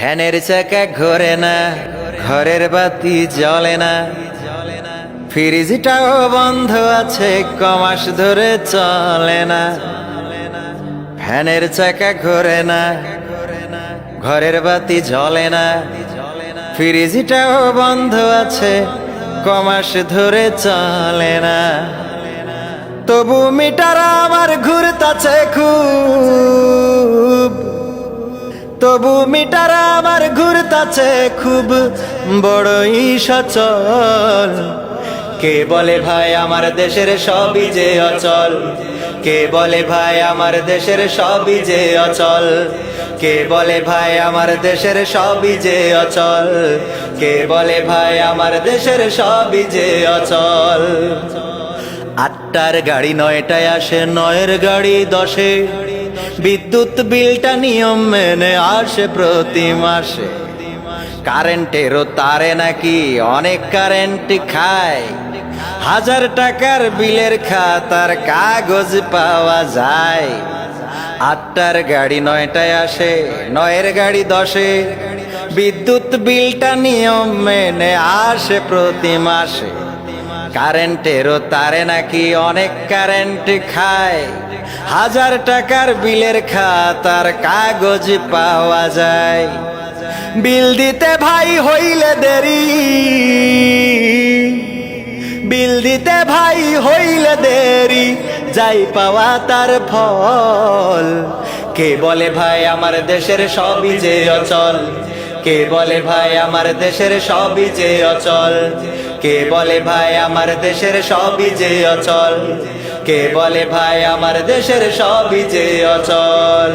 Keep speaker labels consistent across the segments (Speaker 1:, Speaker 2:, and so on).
Speaker 1: ফ্যানের চাকা ঘোরে না, ঘরের বাতি জ্বলে না, ফ্রিজটাও বন্ধ আছে, কমাস ধরে চলে না। ফ্যানের চাকা ঘোরে না, ঘরের বাতি জ্বলে না, ফ্রিজটাও বন্ধ আছে, কমাস ধরে চলে না। তবু মিটার আমার ঘুরতাছে খুব, তবু মিটার আমার ঘুরতাছে খুব, বড়ই সচল। কে বলে ভাই আমার দেশের সবই যে অচল, কে বলে ভাই আমার দেশের সবই যে অচল, কে বলে ভাই আমার দেশের সবই যে অচল, কে বলে ভাই আমার দেশের সবই যে অচল। আটটার গাড়ি নয়টায় আসে, নয়ের গাড়ি দশে, বিদ্যুৎ বিলটা নিয়ম মেনে আসে প্রতি মাসে। কারেন্টেরও তারে নাকি অনেক কারেন্ট খায়, 1000 টাকার বিলের খাতার কাগজ পাওয়া যায়। আটটার গাড়ি নয়টায় আসে, নয়ের গাড়ি দশে, বিদ্যুৎ বিলটা নিয়ম মেনে আসে প্রতি মাসে। কারেন্টেরও তারে নাকি অনেক কারেন্ট খায়, 1000 টাকার বিলের খাতার কাগজ পাওয়া যায়। বিল দিতে ভাই হইলে দেরি, বিল দিতে ভাই হইলে দেরি, যাই পাওয়া তার ফল। কে বলে ভাই আমার দেশের সবই যে অচল, কে বলে ভাই আমার দেশের সবই যে অচল, কে বলে ভাই আমার দেশের সবই যে অচল, কে বলে ভাই আমার দেশের সবই যে অচল।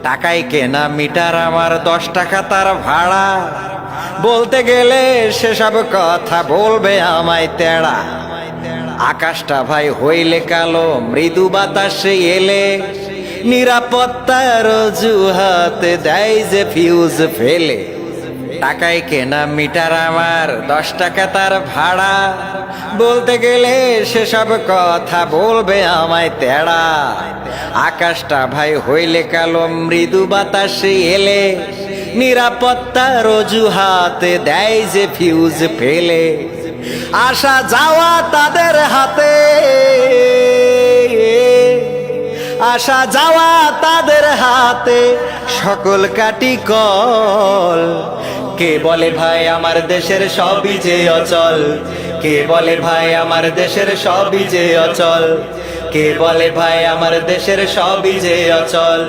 Speaker 1: টাকায় কেনা মিটার আমার, 10 টাকা তার ভাড়া, বলতে গেলে সেসব কথা বলবে আমায় তেড়া। আকাশটা ভাই হইলে কালো, মৃদু বাতাসে এলে, নিরাপত্তার অজুহাতে দেয় যে ফিউজ ফেলে। টাকায় কেনা মিটার আমার, 10 টাকা তার ভাড়া, বলতে গেলে সেসব কথা বলবে আমায় তেড়া। আকাশটা ভাই হইলে কালো, মৃদু বাতাসে এলে, নিরাপত্তার অজুহাতে দেয় যে ফিউজ ফেলে। আসা যাওয়া তাদের হাতে, আসা যাওয়া তাদের হাতে, সকল কাটি কল। কে বলে ভাই আমার দেশের সবই যে অচল, কে বলে ভাই আমার দেশের সবই যে অচল, কে বলে ভাই আমার দেশের সবই যে অচল,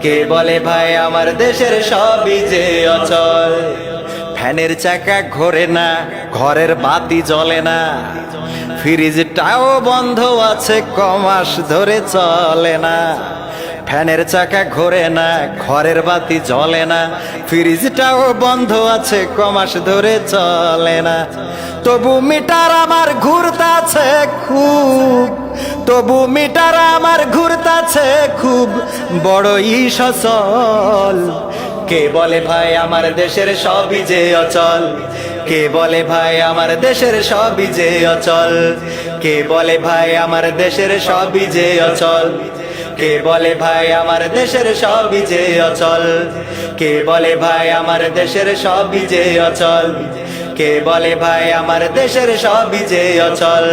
Speaker 1: কে বলে ভাই আমার দেশের সবই যে অচল। ফ্যানের চাকা ঘোরে না, ঘরের বাতি জ্বলে না, ফ্রিজটাও বন্ধ আছে, কমাস ধরে চলে না। ফ্যানের চাকা ঘোরে না, ঘরের বাতি জ্বলে না, ফ্রিজটাও বন্ধ আছে, কমাস ধরে চলে না। তবু মিটার আমার ঘুরতাছে খুব, তবু মিটার আমার ঘুরতাছে খুব, বড়ই সচল। কে বলে ভাই আমার দেশের সবই যে অচল, কে বলে ভাই আমার দেশের সবই যে অচল, কে বলে ভাই আমার দেশের সবই যে অচল, কে বলে ভাই আমার দেশের সবই যে অচল, কে বলে ভাই আমার দেশের সবই যে অচল, কে বলে ভাই আমার দেশের সবই যে অচল,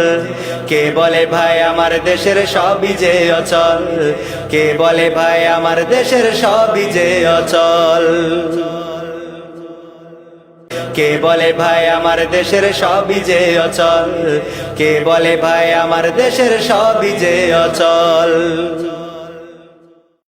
Speaker 1: কে বলে ভাই আমার দেশের সবই যে অচল, কে বলে ভাই আমার দেশের সবই যে অচল, কে বলে ভাই আমার দেশের সবই যে অচল, কে বলে ভাই আমার দেশের সবই যে অচল।